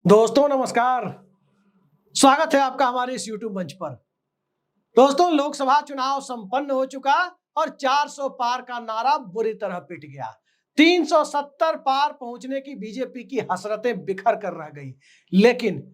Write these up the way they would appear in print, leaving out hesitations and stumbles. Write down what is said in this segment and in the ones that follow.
दोस्तों नमस्कार। स्वागत है आपका हमारे इस YouTube मंच पर। दोस्तों लोकसभा चुनाव संपन्न हो चुका और 400 पार का नारा बुरी तरह पिट गया। 370 पार पहुंचने की बीजेपी की हसरतें बिखर कर रह गई, लेकिन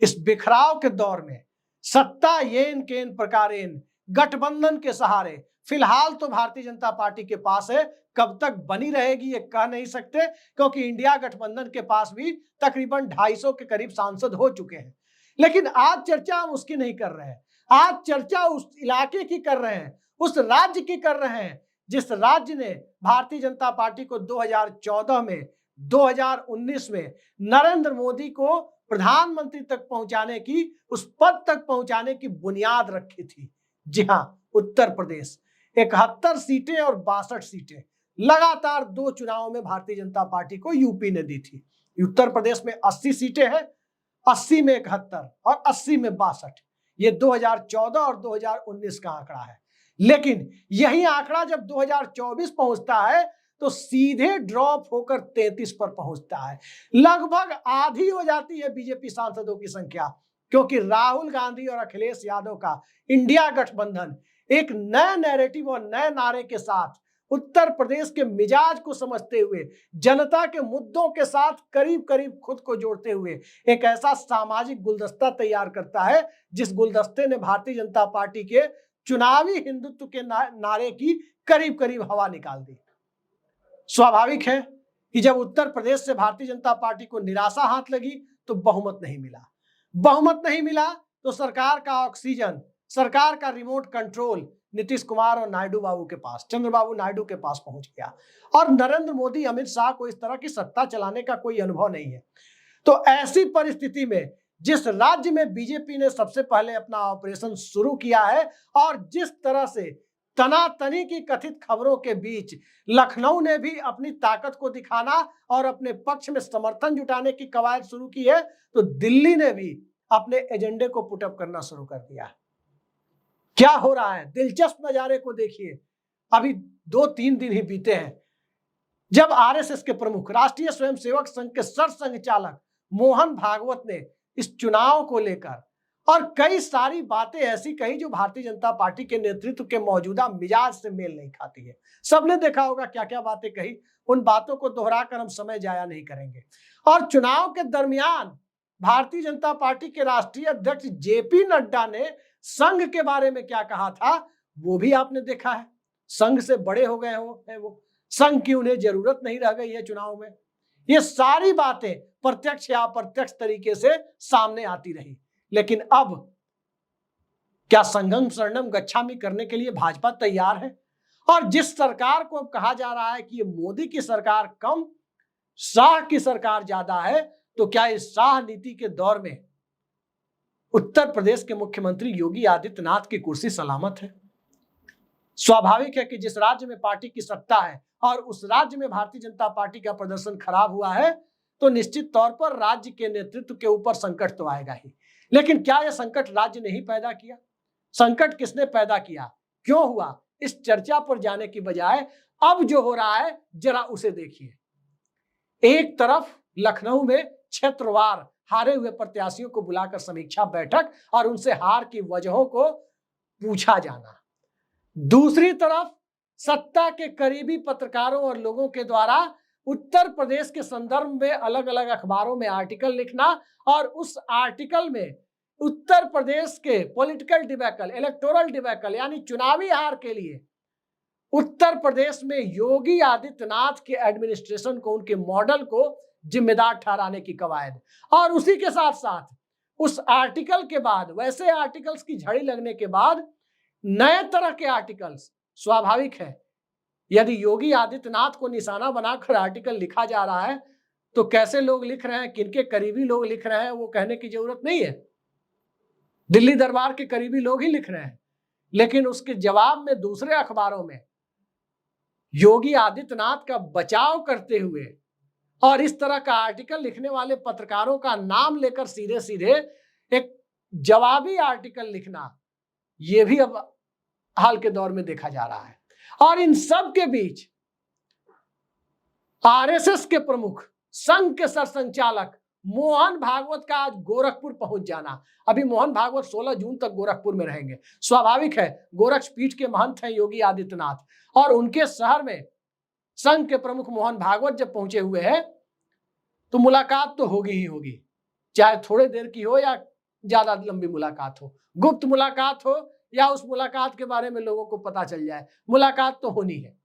इस बिखराव के दौर में सत्ता येन केन प्रकारेन गठबंधन के सहारे फिलहाल तो भारतीय जनता पार्टी के पास है। कब तक बनी रहेगी ये कह नहीं सकते, क्योंकि इंडिया गठबंधन के पास भी तकरीबन 250 के करीब सांसद हो चुके हैं। लेकिन आज चर्चा हम उसकी नहीं कर रहे हैं, आज चर्चा उस इलाके की कर रहे हैं, उस राज्य की कर रहे हैं जिस राज्य ने भारतीय जनता पार्टी को 2014 में 2019 में नरेंद्र मोदी को प्रधानमंत्री तक पहुंचाने की, उस पद तक पहुंचाने की बुनियाद रखी थी। जी हां, उत्तर प्रदेश 71 सीटें और 62 सीटें लगातार दो चुनावों में भारतीय जनता पार्टी को यूपी ने दी थी। उत्तर प्रदेश में 80 सीटें हैं, 80 में 71 और 80 में 62। ये 2014 और 2019 का आंकड़ा है। लेकिन यही आंकड़ा जब 2024 पहुंचता है तो सीधे ड्रॉप होकर 33 पर पहुंचता है। लगभग आधी हो जाती है बीजेपी सांसदों की संख्या, क्योंकि राहुल गांधी और अखिलेश यादव का इंडिया गठबंधन एक नए नैरेटिव और नए नारे के साथ उत्तर प्रदेश के मिजाज को समझते हुए, जनता के मुद्दों के साथ करीब करीब खुद को जोड़ते हुए एक ऐसा सामाजिक गुलदस्ता तैयार करता है जिस गुलदस्ते ने भारतीय जनता पार्टी के चुनावी हिंदुत्व के नारे की करीब करीब हवा निकाल दी। स्वाभाविक है कि जब उत्तर प्रदेश से भारतीय जनता पार्टी को निराशा हाथ लगी तो बहुमत नहीं मिला तो सरकार का ऑक्सीजन, सरकार का रिमोट कंट्रोल नीतीश कुमार और नायडू बाबू के पास, चंद्रबाबू नायडू के पास पहुंच गया। और नरेंद्र मोदी, अमित शाह को इस तरह की सत्ता चलाने का कोई अनुभव नहीं है। तो ऐसी परिस्थिति में जिस राज्य में बीजेपी ने सबसे पहले अपना ऑपरेशन शुरू किया है और जिस तरह से तनातनी की कथित खबरों के बीच लखनऊ ने भी अपनी ताकत को दिखाना और अपने पक्ष में समर्थन जुटाने की कवायद शुरू की है, तो दिल्ली ने भी अपने एजेंडे को पुटअप करना शुरू कर दिया। क्या हो रहा है, दिलचस्प नजारे को देखिए। अभी 2-3 दिन ही बीते हैं जब आरएसएस के प्रमुख, राष्ट्रीय स्वयंसेवक संघ के सरसंघचालक मोहन भागवत ने इस चुनाव को लेकर और कई सारी बातें ऐसी कही जो भारतीय जनता पार्टी के नेतृत्व के मौजूदा मिजाज से मेल नहीं खाती है। सबने देखा होगा क्या क्या बातें कही, उन बातों को दोहराकर हम समय जाया नहीं करेंगे। और चुनाव के दरमियान भारतीय जनता पार्टी के राष्ट्रीय अध्यक्ष जेपी नड्डा ने संघ के बारे में क्या कहा था वो भी आपने देखा है। संघ से बड़े हो गए हैं वो, संघ की उन्हें जरूरत नहीं रह गई है चुनाव में। ये सारी बातें प्रत्यक्ष या अप्रत्यक्ष तरीके से सामने आती रही। लेकिन अब क्या संघम शरणम गच्छामि करने के लिए भाजपा तैयार है? और जिस सरकार को अब कहा जा रहा है कि ये मोदी की सरकार कम, शाह की सरकार ज्यादा है, तो क्या इस शाह नीति के दौर में उत्तर प्रदेश के मुख्यमंत्री योगी आदित्यनाथ की कुर्सी सलामत है? स्वाभाविक है कि जिस राज्य में पार्टी की सत्ता है और उस राज्य में भारतीय जनता पार्टी का प्रदर्शन खराब हुआ है, तो निश्चित तौर पर राज्य के नेतृत्व के ऊपर संकट तो आएगा ही। लेकिन क्या यह संकट राज्य ने ही पैदा किया? संकट किसने पैदा किया, क्यों हुआ, इस चर्चा पर जाने की बजाय अब जो हो रहा है जरा उसे देखिए। एक तरफ लखनऊ में क्षेत्रवार हारे हुए प्रत्याशियों को बुलाकर समीक्षा बैठक और उनसे हार की वजहों को पूछा जाना, दूसरी तरफ सत्ता के करीबी पत्रकारों और लोगों के द्वारा उत्तर प्रदेश के संदर्भ में अलग अलग अखबारों में आर्टिकल लिखना और उस आर्टिकल में उत्तर प्रदेश के पॉलिटिकल डिबैकल, इलेक्टोरल डिबैकल यानी चुनावी हार के लिए उत्तर प्रदेश में योगी आदित्यनाथ के एडमिनिस्ट्रेशन को, उनके मॉडल को जिम्मेदार ठहराने की कवायद। और उसी के साथ साथ उस आर्टिकल के बाद, वैसे आर्टिकल्स की झड़ी लगने के बाद नए तरह के आर्टिकल्स, स्वाभाविक है यदि योगी आदित्यनाथ को निशाना बनाकर आर्टिकल लिखा जा रहा है तो कैसे लोग लिख रहे हैं, किनके करीबी लोग लिख रहे हैं, वो कहने की जरूरत नहीं है। दिल्ली दरबार के करीबी लोग ही लिख रहे हैं। लेकिन उसके जवाब में दूसरे अखबारों में योगी आदित्यनाथ का बचाव करते हुए और इस तरह का आर्टिकल लिखने वाले पत्रकारों का नाम लेकर सीधे सीधे एक जवाबी आर्टिकल लिखना, यह भी अब हाल के दौर में देखा जा रहा है। और इन सब के बीच आरएसएस के प्रमुख, संघ के सरसंघचालक मोहन भागवत का आज गोरखपुर पहुंच जाना। अभी मोहन भागवत 16 जून तक गोरखपुर में रहेंगे। स्वाभाविक है, गोरक्ष पीठ के महंत हैं योगी आदित्यनाथ, और उनके शहर में संघ के प्रमुख मोहन भागवत जब पहुंचे हुए हैं तो मुलाकात तो होगी ही होगी, चाहे थोड़ी देर की हो या ज्यादा लंबी मुलाकात हो, गुप्त मुलाकात हो या उस मुलाकात के बारे में लोगों को पता चल जाए, मुलाकात तो होनी है।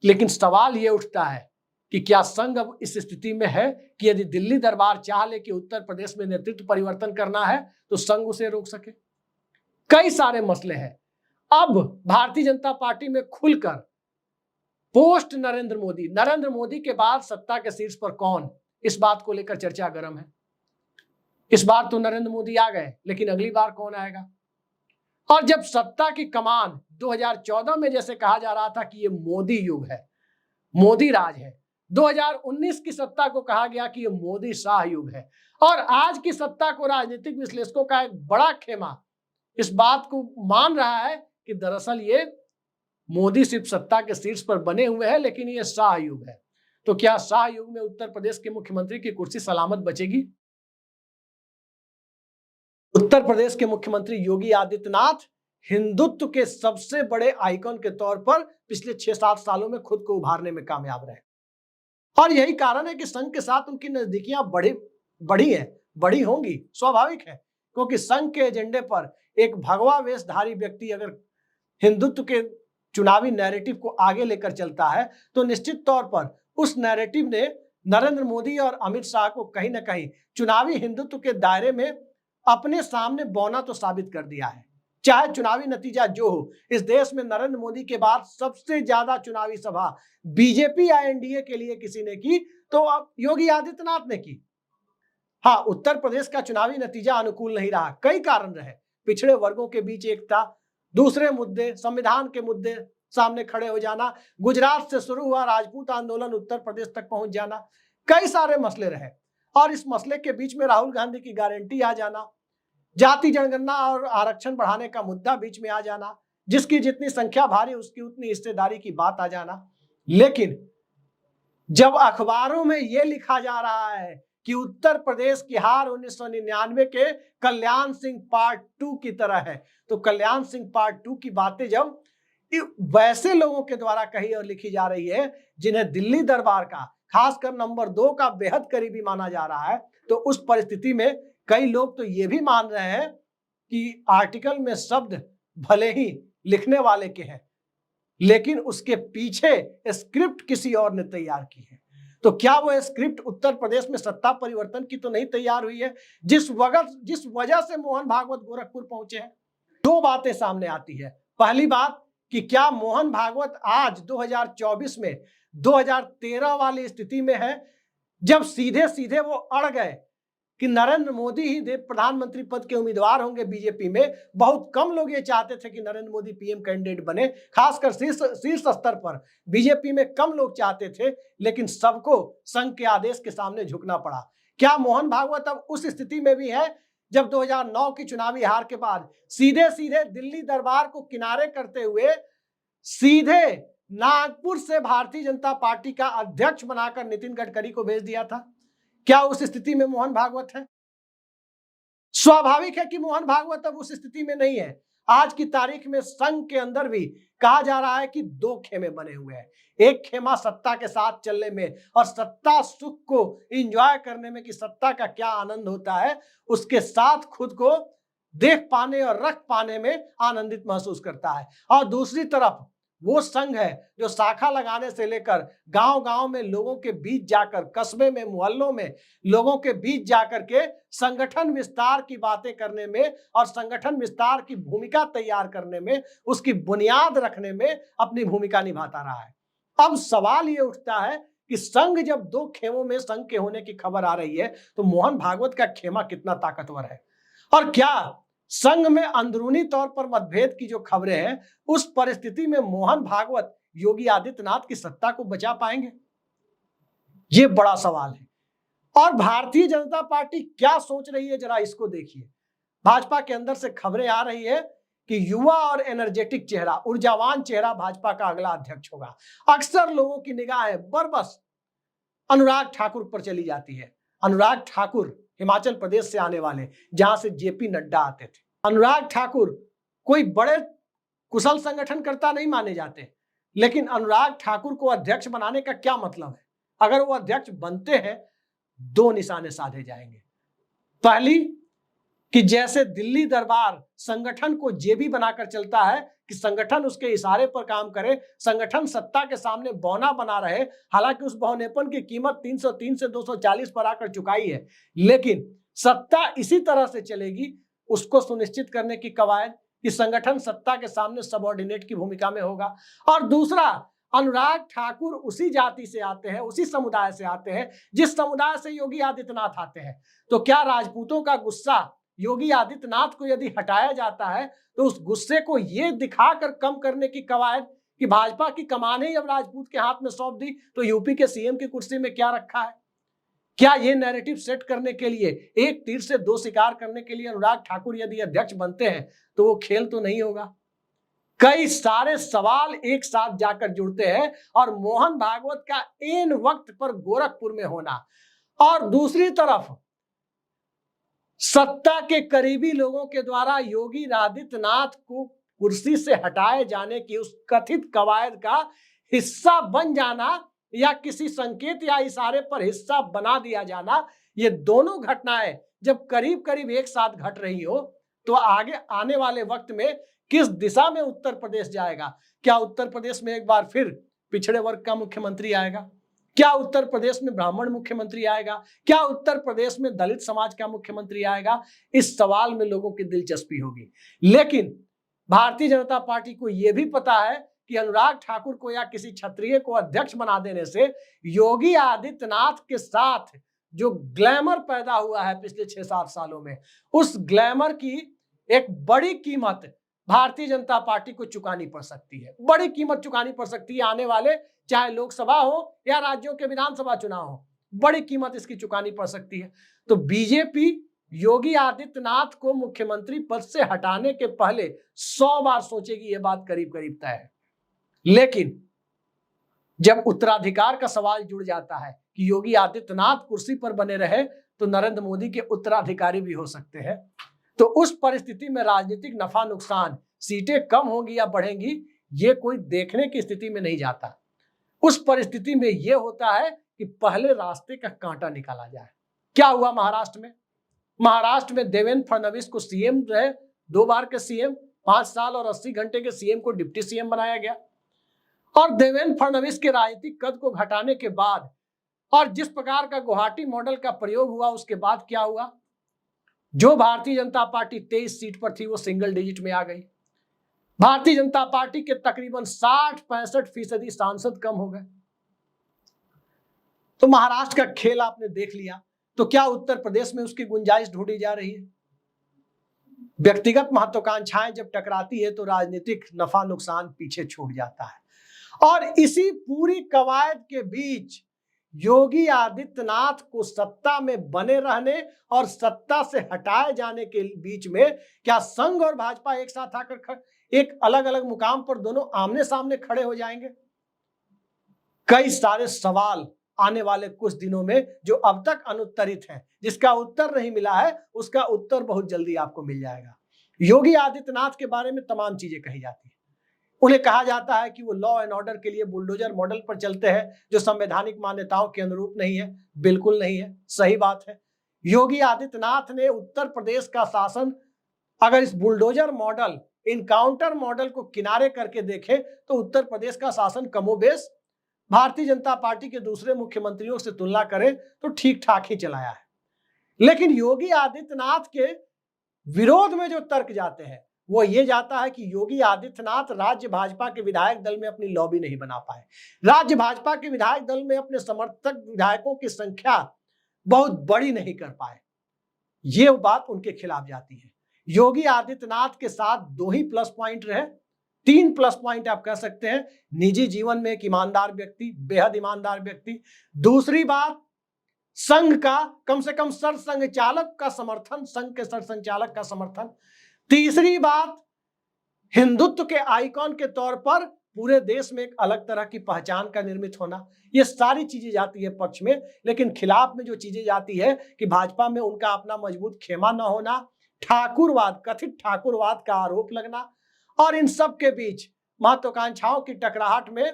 लेकिन सवाल यह उठता है कि क्या संघ अब इस स्थिति में है कि यदि दिल्ली दरबार चाह ले कि उत्तर प्रदेश में नेतृत्व परिवर्तन करना है तो संघ उसे रोक सके? कई सारे मसले हैं। अब भारतीय जनता पार्टी में खुलकर पोस्ट नरेंद्र मोदी के बाद सत्ता के शीर्ष पर कौन, इस बात को लेकर चर्चा गर्म है। इस बार तो नरेंद्र मोदी आ गए, लेकिन अगली बार कौन आएगा? और जब सत्ता की कमान 2014 में जैसे कहा जा रहा था कि ये मोदी युग है, मोदी राज है, 2019 की सत्ता को कहा गया कि ये मोदी शाह युग है, और आज की सत्ता को राजनीतिक विश्लेषकों का एक बड़ा खेमा इस बात को मान रहा है कि दरअसल ये मोदी सिर्फ सत्ता के शीर्ष पर बने हुए हैं, लेकिन ये शाह युग है। तो क्या शाह युग में उत्तर प्रदेश के मुख्यमंत्री की कुर्सी सलामत बचेगी? उत्तर प्रदेश के मुख्यमंत्री योगी आदित्यनाथ हिंदुत्व के सबसे बड़े आइकन के तौर पर पिछले 6-7 सालों में खुद को उभारने में कामयाब रहे, और यही कारण है कि संघ के साथ उनकी नजदीकियां बड़ी होंगी। स्वाभाविक है, क्योंकि संघ के एजेंडे पर एक भगवा वेशधारी व्यक्ति अगर हिंदुत्व के चुनावी नैरेटिव को आगे लेकर चलता है तो निश्चित तौर पर उस नैरेटिव ने नरेंद्र मोदी और अमित शाह को कहीं ना कहीं चुनावी हिंदुत्व के दायरे में अपने सामने बौना तो साबित कर दिया है। चाहे चुनावी नतीजा जो हो, इस देश में नरेंद्र मोदी के बाद सबसे ज्यादा चुनावी सभा बीजेपी या एनडीए के लिए किसी ने की तो अब योगी आदित्यनाथ ने की। हाँ, उत्तर प्रदेश का चुनावी नतीजा अनुकूल नहीं रहा, कई कारण रहे। पिछड़े वर्गों के बीच एकता, दूसरे मुद्दे, संविधान के मुद्दे सामने खड़े हो जाना, गुजरात से शुरू हुआ राजपूत आंदोलन उत्तर प्रदेश तक पहुंच जाना, कई सारे मसले रहे। और इस मसले के बीच में राहुल गांधी की गारंटी आ जाना, जाति जनगणना और आरक्षण बढ़ाने का मुद्दा बीच में आ जाना, जिसकी जितनी संख्या भारी उसकी उतनी हिस्सेदारी की बात आ जाना। लेकिन जब अखबारों में यह लिखा जा रहा है कि उत्तर प्रदेश की हार 1999 के कल्याण सिंह पार्ट 2 की तरह है, तो कल्याण सिंह पार्ट 2 की बातें जब वैसे लोगों के द्वारा कही और लिखी जा रही है जिन्हें दिल्ली दरबार का खासकर नंबर 2 का बेहद करीबी माना जा रहा है, तो उस परिस्थिति में कई लोग तो ये भी मान रहे हैं कि आर्टिकल में शब्द भले ही लिखने वाले के हैं, लेकिन उसके पीछे स्क्रिप्ट किसी और ने तैयार की है। तो क्या वो स्क्रिप्ट उत्तर प्रदेश में सत्ता परिवर्तन की तो नहीं तैयार हुई है, जिस वजह से मोहन भागवत गोरखपुर पहुंचे हैं? दो बातें सामने आती है। पहली बात कि क्या मोहन भागवत आज 2024 में 2013 वाली स्थिति में है, जब सीधे सीधे वो अड़ गए कि नरेंद्र मोदी ही प्रधानमंत्री पद के उम्मीदवार होंगे बीजेपी में। बहुत कम लोग ये चाहते थे कि नरेंद्र मोदी पीएम कैंडिडेट बने, खासकर शीर्ष स्तर पर बीजेपी में कम लोग चाहते थे, लेकिन सबको संघ के आदेश के सामने झुकना पड़ा। क्या मोहन भागवत अब उस स्थिति में भी है जब 2009 की चुनावी हार के बाद सीधे सीधे दिल्ली दरबार को किनारे करते हुए सीधे नागपुर से भारतीय जनता पार्टी का अध्यक्ष बनाकर नितिन गडकरी को भेज दिया था? क्या उस स्थिति में मोहन भागवत है? स्वाभाविक है कि मोहन भागवत अब उस स्थिति में नहीं है। आज की तारीख में संघ के अंदर भी कहा जा रहा है कि दो खेमे बने हुए हैं। एक खेमा सत्ता के साथ चलने में और सत्ता सुख को एंजॉय करने में कि सत्ता का क्या आनंद होता है, उसके साथ खुद को देख पाने और रख पाने में आनंदित महसूस करता है। और दूसरी तरफ वो संघ है जो शाखा लगाने से लेकर गांव-गांव में लोगों के बीच जाकर, कस्बे में, मोहल्लों में लोगों के बीच जाकर के संगठन विस्तार की बातें करने में और संगठन विस्तार की भूमिका तैयार करने में, उसकी बुनियाद रखने में अपनी भूमिका निभाता रहा है। अब सवाल ये उठता है कि संघ जब दो खेमों में संघ के होने की खबर आ रही है तो मोहन भागवत का खेमा कितना ताकतवर है, और क्या संघ में अंदरूनी तौर पर मतभेद की जो खबरें हैं, उस परिस्थिति में मोहन भागवत योगी आदित्यनाथ की सत्ता को बचा पाएंगे? ये बड़ा सवाल है। और भारतीय जनता पार्टी क्या सोच रही है, जरा इसको देखिए। भाजपा के अंदर से खबरें आ रही है कि युवा और एनर्जेटिक चेहरा, ऊर्जावान चेहरा भाजपा का अगला अध्यक्ष होगा। अक्सर लोगों की निगाहें बरबस अनुराग ठाकुर पर चली जाती है। अनुराग ठाकुर हिमाचल प्रदेश से आने वाले, जहां से जेपी नड्डा आते थे। अनुराग ठाकुर कोई बड़े कुशल संगठनकर्ता नहीं माने जाते, लेकिन अनुराग ठाकुर को अध्यक्ष बनाने का क्या मतलब है? अगर वो अध्यक्ष बनते हैं, दो निशाने साधे जाएंगे। पहली कि जैसे दिल्ली दरबार संगठन को जेबी बनाकर चलता है कि संगठन उसके इशारे पर काम करे, संगठन सत्ता के सामने बौना बना रहे, हालांकि उस बौनेपन की कीमत 303 से 240 पर आकर चुकाई है, लेकिन सत्ता इसी तरह से चलेगी, उसको सुनिश्चित करने की कवायद कि संगठन सत्ता के सामने सबऑर्डिनेट की भूमिका में होगा। और दूसरा, अनुराग ठाकुर उसी जाति से आते हैं, उसी समुदाय से आते हैं जिस समुदाय से योगी आदित्यनाथ आते हैं। तो क्या राजपूतों का गुस्सा योगी आदित्यनाथ को यदि हटाया जाता है तो उस गुस्से को ये दिखाकर कम करने की कवायद कि भाजपा की कमान ही अब राजपूत के हाथ में सौंप दी तो यूपी के सीएम की कुर्सी में क्या रखा है? क्या ये नैरेटिव सेट करने के लिए, एक तीर से दो शिकार करने के लिए अनुराग ठाकुर यदि अध्यक्ष बनते हैं तो वो खेल तो नहीं होगा। कई सारे सवाल एक साथ जाकर जुड़ते हैं, और मोहन भागवत का ऐन वक्त पर गोरखपुर में होना और दूसरी तरफ सत्ता के करीबी लोगों के द्वारा योगी आदित्यनाथ को कुर्सी से हटाए जाने की उस कथित कवायद का हिस्सा बन जाना या किसी संकेत या इशारे पर हिस्सा बना दिया जाना, ये दोनों घटनाएं जब करीब करीब एक साथ घट रही हो तो आगे आने वाले वक्त में किस दिशा में उत्तर प्रदेश जाएगा? क्या उत्तर प्रदेश में एक बार फिर पिछड़े वर्ग का मुख्यमंत्री आएगा? क्या उत्तर प्रदेश में ब्राह्मण मुख्यमंत्री आएगा? क्या उत्तर प्रदेश में दलित समाज का मुख्यमंत्री आएगा? इस सवाल में लोगों की दिलचस्पी होगी। लेकिन भारतीय जनता पार्टी को यह भी पता है कि अनुराग ठाकुर को या किसी क्षत्रिय को अध्यक्ष बना देने से योगी आदित्यनाथ के साथ जो ग्लैमर पैदा हुआ है पिछले 6-7 सालों में, उस ग्लैमर की एक बड़ी कीमत भारतीय जनता पार्टी को चुकानी पड़ सकती है। बड़ी कीमत चुकानी पड़ सकती है आने वाले, चाहे लोकसभा हो या राज्यों के विधानसभा चुनाव हो, बड़ी कीमत इसकी चुकानी पड़ सकती है। तो बीजेपी योगी आदित्यनाथ को मुख्यमंत्री पद से हटाने के पहले 100 बार सोचेगी, यह बात करीब करीब तय है। लेकिन जब उत्तराधिकार का सवाल जुड़ जाता है कि योगी आदित्यनाथ कुर्सी पर बने रहे तो नरेंद्र मोदी के उत्तराधिकारी भी हो सकते हैं, तो उस परिस्थिति में राजनीतिक नफा नुकसान, सीटें कम होंगी या बढ़ेंगी, ये कोई देखने की स्थिति में नहीं जाता। उस परिस्थिति में यह होता है कि पहले रास्ते का कांटा निकाला जाए। क्या हुआ महाराष्ट्र में? महाराष्ट्र में देवेंद्र फडणवीस को सीएम रहे, 2 बार के सीएम, 5 साल और 80 घंटे के सीएम को डिप्टी सीएम बनाया गया। और देवेंद्र फडणवीस के राजनीतिक कद को घटाने के बाद और जिस प्रकार का गुवाहाटी मॉडल का प्रयोग हुआ, उसके बाद क्या हुआ? जो भारतीय जनता पार्टी 23 सीट पर थी वो सिंगल डिजिट में आ गई। भारतीय जनता पार्टी के तकरीबन 60-65% सांसद कम हो गए। तो महाराष्ट्र का खेल आपने देख लिया, तो क्या उत्तर प्रदेश में उसकी गुंजाइश ढूंढी जा रही है? व्यक्तिगत महत्वाकांक्षाएं जब टकराती है तो राजनीतिक नफा नुकसान पीछे छूट जाता है। और इसी पूरी कवायद के बीच योगी आदित्यनाथ को सत्ता में बने रहने और सत्ता से हटाए जाने के बीच में क्या संघ और भाजपा एक साथ आकर एक अलग अलग मुकाम पर दोनों आमने सामने खड़े हो जाएंगे? कई सारे सवाल आने वाले कुछ दिनों में जो अब तक अनुत्तरित हैं, जिसका उत्तर नहीं मिला है, उसका उत्तर बहुत जल्दी आपको मिल जाएगा। योगी आदित्यनाथ के बारे में तमाम चीजें कही जाती है। उन्हें कहा जाता है कि वो लॉ एंड ऑर्डर के लिए बुलडोजर मॉडल पर चलते हैं जो संवैधानिक मान्यताओं के अनुरूप नहीं है। बिल्कुल नहीं है, सही बात है। योगी आदित्यनाथ ने उत्तर प्रदेश का शासन अगर इस बुलडोजर मॉडल, इनकाउंटर मॉडल को किनारे करके देखें तो उत्तर प्रदेश का शासन कमोबेश भारतीय जनता पार्टी के दूसरे मुख्यमंत्रियों से तुलना करें तो ठीक ठाक ही चलाया है। लेकिन योगी आदित्यनाथ के विरोध में जो तर्क जाते हैं वो ये जाता है कि योगी आदित्यनाथ राज्य भाजपा के विधायक दल में अपनी लॉबी नहीं बना पाए, राज्य भाजपा के विधायक दल में अपने समर्थक विधायकों की संख्या बहुत बड़ी नहीं कर पाए। ये बात उनके खिलाफ जाती है। योगी आदित्यनाथ के साथ 2 ही प्लस पॉइंट रहे, 3 प्लस पॉइंट आप कह सकते हैं। निजी जीवन में एक ईमानदार व्यक्ति, बेहद ईमानदार व्यक्ति। दूसरी बात, संघ का कम से कम सरसंघ चालक का समर्थन, संघ के सरसंचालक का समर्थन। तीसरी बात, हिंदुत्व के आइकॉन के तौर पर पूरे देश में एक अलग तरह की पहचान का निर्मित होना, ये सारी चीजें जाती है पक्ष में। लेकिन खिलाफ में जो चीजें जाती है कि भाजपा में उनका अपना मजबूत खेमा न होना, ठाकुरवाद, कथित ठाकुरवाद का आरोप लगना, और इन सब के बीच महत्वाकांक्षाओं की टकराहट में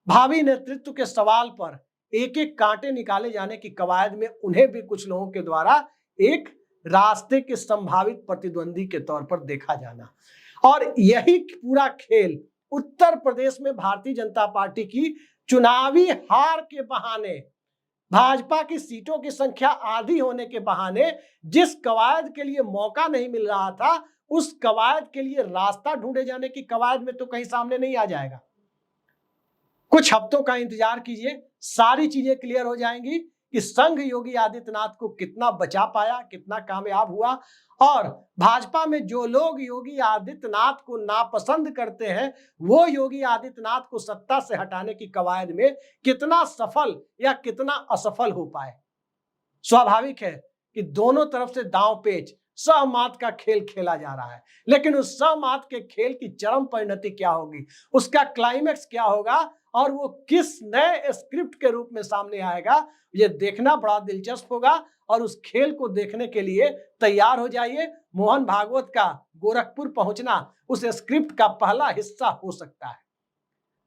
भावी नेतृत्व के सवाल पर एक एक कांटे निकाले जाने की कवायद में उन्हें भी कुछ लोगों के द्वारा एक रास्ते के संभावित प्रतिद्वंदी के तौर पर देखा जाना। और यही पूरा खेल उत्तर प्रदेश में भारतीय जनता पार्टी की चुनावी हार के बहाने, भाजपा की सीटों की संख्या आधी होने के बहाने जिस कवायद के लिए मौका नहीं मिल रहा था, उस कवायद के लिए रास्ता ढूंढे जाने की कवायद में तो कहीं सामने नहीं आ जाएगा। कुछ हफ्तों का इंतजार कीजिए, सारी चीजें क्लियर हो जाएंगी कि संघ योगी आदित्यनाथ को कितना बचा पाया, कितना कामयाब हुआ, और भाजपा में जो लोग योगी आदित्यनाथ को नापसंद करते हैं वो योगी आदित्यनाथ को सत्ता से हटाने की कवायद में कितना सफल या कितना असफल हो पाए। स्वाभाविक है कि दोनों तरफ से दांव पेच, सहमात का खेल खेला जा रहा है, लेकिन उस सहमात के खेल की चरम परिणति क्या होगी, उसका क्लाइमेक्स क्या होगा, और वो किस नए स्क्रिप्ट के रूप में सामने आएगा, ये देखना बड़ा दिलचस्प होगा। और उस खेल को देखने के लिए तैयार हो जाइए। मोहन भागवत का गोरखपुर पहुंचना उस स्क्रिप्ट का पहला हिस्सा हो सकता है।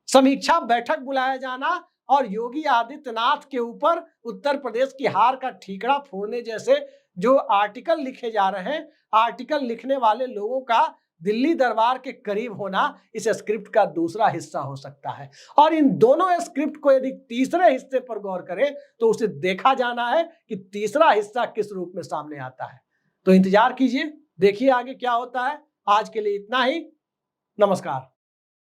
समीक्षा बैठक बुलाया जाना और योगी आदित्यनाथ के ऊपर उत्तर प्रदेश की हार का ठीकरा फोड़ने जैसे जो आर्टिकल लिखे जा रहे हैं, आर्टिकल लिखने वाले लोगों का दिल्ली दरबार के करीब होना इस स्क्रिप्ट का दूसरा हिस्सा हो सकता है। और इन दोनों स्क्रिप्ट को यदि तीसरे हिस्से पर गौर करें तो उसे देखा जाना है कि तीसरा हिस्सा किस रूप में सामने आता है। तो इंतजार कीजिए, देखिए आगे क्या होता है। आज के लिए इतना ही, नमस्कार।